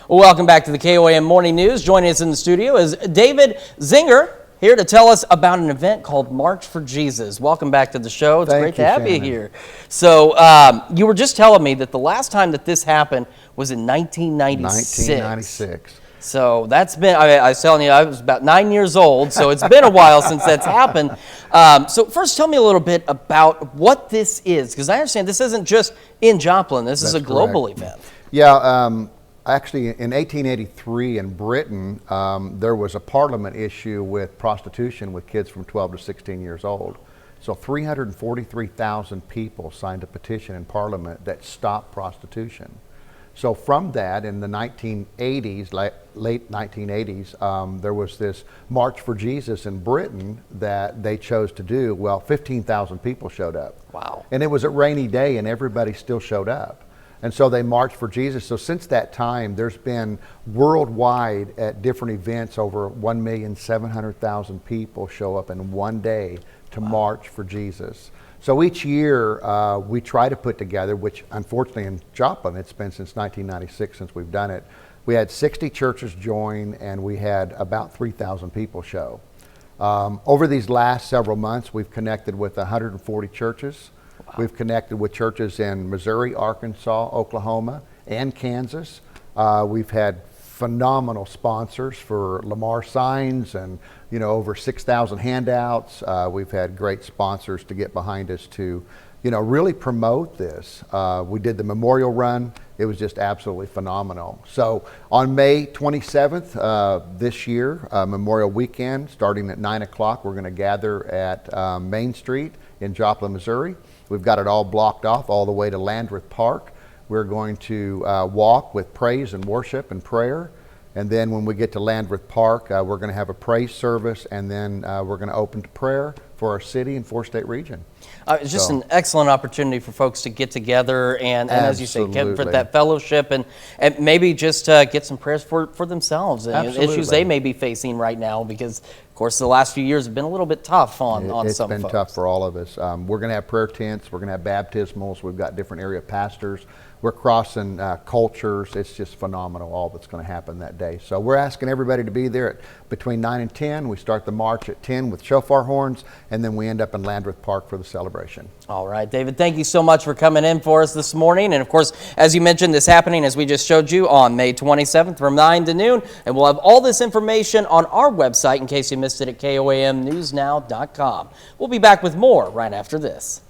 Welcome back to the KOAM Morning News. Joining us in the studio is David Zinger, here to tell us about an event called March for Jesus. Welcome back to the show. It's great to have you here. So you were just telling me that the last time that this happened was in 1996. 1996. So that's been, I was telling you, I was about 9 years old, so it's been a while since that's happened. So first, tell me a little bit about what this is, because I understand this isn't just in Joplin. This is a global event. Yeah, actually in 1883 in Britain, there was a parliament issue with prostitution with kids from 12 to 16 years old. So 343,000 people signed a petition in Parliament that stopped prostitution. So from that, in the 1980s, late 1980s, there was this March for Jesus in Britain that they chose to do. Well, 15,000 people showed up. Wow. And it was a rainy day and everybody still showed up. And so they marched for Jesus. So since that time, there's been worldwide at different events over 1,700,000 people show up in one day to march for Jesus. So each year we try to put together, which unfortunately in Joplin, it's been since 1996 since we've done it. We had 60 churches join and we had about 3,000 people show. Over these last several months, we've connected with 140 churches. Wow. We've connected with churches in Missouri, Arkansas, Oklahoma, and Kansas. We've had phenomenal sponsors for Lamar signs and over 6,000 handouts. We've had great sponsors to get behind us to really promote this. We did the memorial run. It was just absolutely phenomenal. So on May 27th this year, Memorial Weekend, starting at 9 o'clock, we're going to gather at Main Street in Joplin, Missouri. We've got it all blocked off all the way to Landreth Park. We're going to walk with praise and worship and prayer. And then when we get to Landreth Park, we're going to have a praise service, and then we're going to open to prayer for our city and four-state region. It's just an excellent opportunity for folks to get together and as you say, get for that fellowship and maybe just get some prayers for themselves and issues they may be facing right now, because of course the last few years have been a little bit tough on some folks. It's been tough for all of us. We're going to have prayer tents. We're going to have baptismals. We've got different area pastors. We're crossing cultures. It's just phenomenal all that's going to happen that day. So we're asking everybody to be there at between 9 and 10. We start the march at 10 with shofar horns, and then we end up in Landreth Park for the celebration. All right, David, thank you so much for coming in for us this morning. And of course, as you mentioned, this happening, as we just showed you, on May 27th from 9 to noon. And we'll have all this information on our website in case you missed it at KOAMnewsnow.com. We'll be back with more right after this.